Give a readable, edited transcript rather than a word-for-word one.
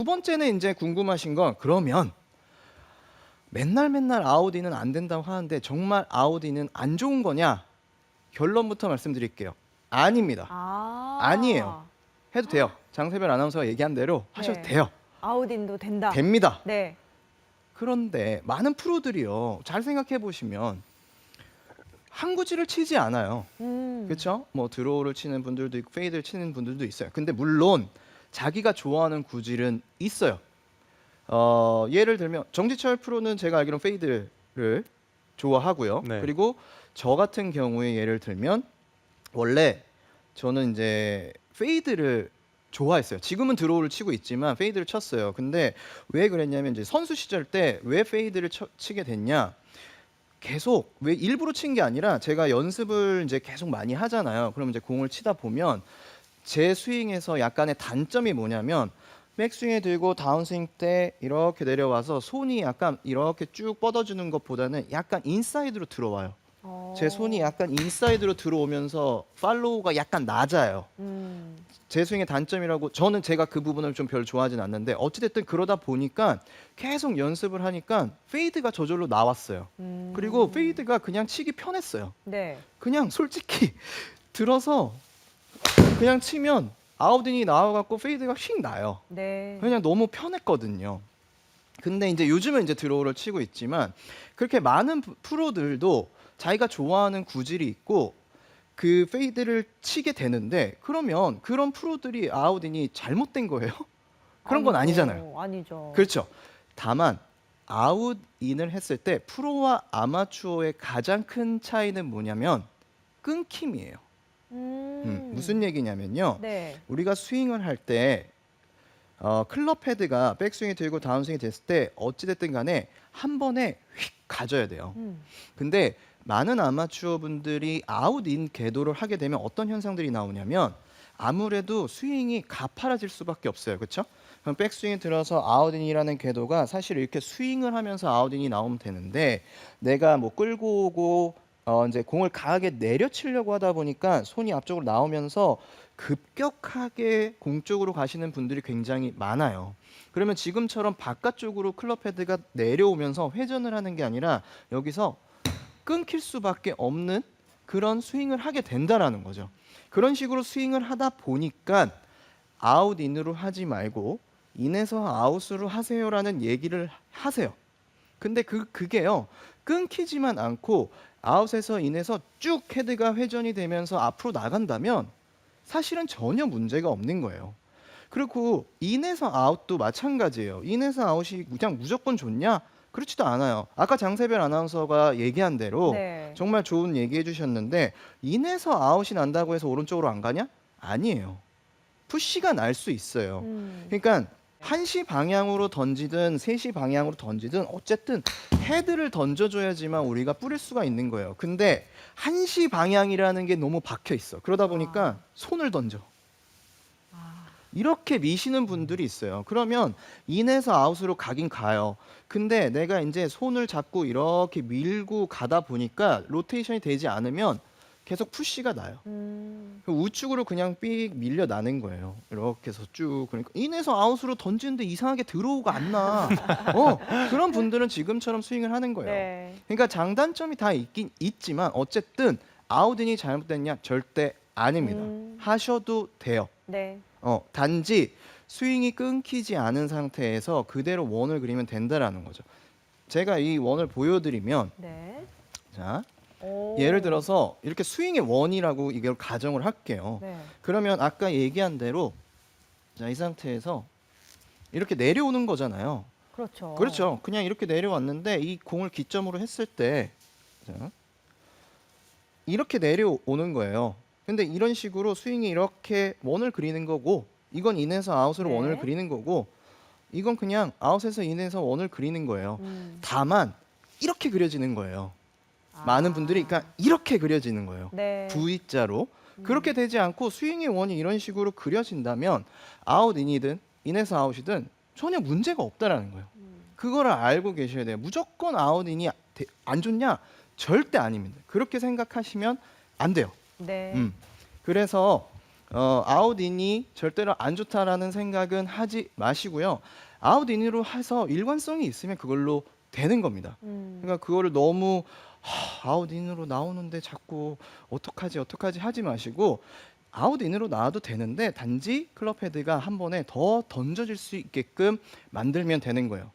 번째는 이제 궁금하신 건 그러면 맨날 아웃인은 안 된다고 하는데 정말 아웃인은 안 좋은 거냐? 결론부터 말씀드릴게요. 아닙니다. 아니에요. 해도 돼요. 장세별 아나운서가 얘기한 대로 하셔도 네. 돼요. 아웃인도 된다. 됩니다. 네. 그런데 많은 프로들이요. 잘 생각해 보시면 한 구질을 치지 않아요. 그렇죠? 뭐 드로우를 치는 분들도 있고 페이드를 치는 분들도 있어요. 근데 물론 자기가 좋아하는 구질은 있어요. 예를 들면 정지철 프로는 제가 알기로는 페이드를 좋아하고요. 네. 그리고 저 같은 경우에 예를 들면 원래 저는 이제 페이드를 좋아했어요. 지금은 드로우를 치고 있지만 페이드를 쳤어요. 근데 왜 그랬냐면 이제 선수 시절 때 왜 페이드를 치게 됐냐? 계속 왜 일부러 친 게 아니라 제가 연습을 이제 계속 많이 하잖아요. 그럼 이제 공을 치다 보면 제 스윙에서 약간의 단점이 뭐냐면 백스윙에 들고 다운스윙 때 이렇게 내려와서 손이 약간 이렇게 쭉 뻗어주는 것보다는 약간 인사이드로 들어와요. 제 손이 약간 인사이드로 들어오면서 팔로우가 약간 낮아요. 제 스윙의 단점이라고 저는 제가 그 부분을 좀 별 좋아하진 않는데 어찌됐든 그러다 보니까 계속 연습을 하니까 페이드가 저절로 나왔어요. 그리고 페이드가 그냥 치기 편했어요. 네. 그냥 솔직히 들어서 그냥 치면 아웃인이 나와갖고 페이드가 휙 나요. 네. 그냥 너무 편했거든요. 근데 이제 요즘은 이제 드로우를 치고 있지만 그렇게 많은 프로들도 자기가 좋아하는 구질이 있고 그 페이드를 치게 되는데 그러면 그런 프로들이 아웃인이 잘못된 거예요? 그런 건 아니잖아요. 아니죠. 그렇죠. 다만 아웃인을 했을 때 프로와 아마추어의 가장 큰 차이는 뭐냐면 끊김이에요. 무슨 얘기냐면요. 네. 우리가 스윙을 할 때 클럽 헤드가 백스윙이 들고 다운스윙이 됐을 때 어찌됐든 간에 한 번에 휙 가져야 돼요. 근데 많은 아마추어 분들이 아웃인 궤도를 하게 되면 어떤 현상들이 나오냐면 아무래도 스윙이 가파라질 수밖에 없어요. 그렇죠? 그럼 백스윙이 들어서 아웃인이라는 궤도가 사실 이렇게 스윙을 하면서 아웃인이 나오면 되는데 내가 뭐 끌고 오고 이제 공을 강하게 내려치려고 하다 보니까 손이 앞쪽으로 나오면서 급격하게 공 쪽으로 가시는 분들이 굉장히 많아요. 그러면 지금처럼 바깥쪽으로 클럽 헤드가 내려오면서 회전을 하는 게 아니라 여기서 끊길 수밖에 없는 그런 스윙을 하게 된다라는 거죠. 그런 식으로 스윙을 하다 보니까 아웃인으로 하지 말고 인에서 아웃으로 하세요라는 얘기를 하세요. 근데 그게요. 끊기지만 않고 아웃에서 인에서 쭉 헤드가 회전이 되면서 앞으로 나간다면 사실은 전혀 문제가 없는 거예요. 그리고 인에서 아웃도 마찬가지예요. 인에서 아웃이 그냥 무조건 좋냐? 그렇지도 않아요. 아까 장세별 아나운서가 얘기한 대로 네. 정말 좋은 얘기해 주셨는데 인에서 아웃이 난다고 해서 오른쪽으로 안 가냐? 아니에요. 푸시가 날 수 있어요. 그러니까 1시 방향으로 던지든 3시 방향으로 던지든 어쨌든 헤드를 던져줘야지만 우리가 뿌릴 수가 있는 거예요. 근데 1시 방향이라는 게 너무 박혀 있어. 그러다 보니까 손을 던져. 이렇게 미시는 분들이 있어요. 그러면 인에서 아웃으로 가긴 가요. 근데 내가 이제 손을 잡고 이렇게 밀고 가다 보니까 로테이션이 되지 않으면 계속 푸시가 나요. 우측으로 그냥 삑 밀려 나는 거예요. 이렇게 해서 쭉. 그러니까 인에서 아웃으로 던지는데 이상하게 들어오가 안 나. 그런 분들은 지금처럼 스윙을 하는 거예요. 네. 그러니까 장단점이 다 있긴 있지만 어쨌든 아웃인이 잘못됐냐? 절대 아닙니다. 하셔도 돼요. 네. 단지 스윙이 끊기지 않은 상태에서 그대로 원을 그리면 된다라는 거죠. 제가 이 원을 보여드리면 네. 자 오. 예를 들어서 이렇게 스윙의 원이라고 이걸 가정을 할게요. 네. 그러면 아까 얘기한 대로 자, 이 상태에서 이렇게 내려오는 거잖아요. 그렇죠. 그렇죠. 그냥 이렇게 내려왔는데 이 공을 기점으로 했을 때 자, 이렇게 내려오는 거예요. 근데 이런 식으로 스윙이 이렇게 원을 그리는 거고 이건 인에서 아웃으로 네. 원을 그리는 거고 이건 그냥 아웃에서 인에서 원을 그리는 거예요. 다만 이렇게 그려지는 거예요. 많은 분들이 그러니까 이렇게 그려지는 거예요. 네. V자로. 그렇게 되지 않고 스윙의 원이 이런 식으로 그려진다면 아웃인이든 인에서 아웃이든 전혀 문제가 없다라는 거예요. 그거를 알고 계셔야 돼요. 무조건 아웃인이 안 좋냐? 절대 아닙니다. 그렇게 생각하시면 안 돼요. 네. 그래서 아웃인이 절대로 안 좋다라는 생각은 하지 마시고요. 아웃인으로 해서 일관성이 있으면 그걸로 되는 겁니다. 그러니까 그거를 너무 아웃인으로 나오는데 자꾸 어떡하지 하지 마시고 아웃인으로 나와도 되는데 단지 클럽 헤드가 한 번에 더 던져질 수 있게끔 만들면 되는 거예요.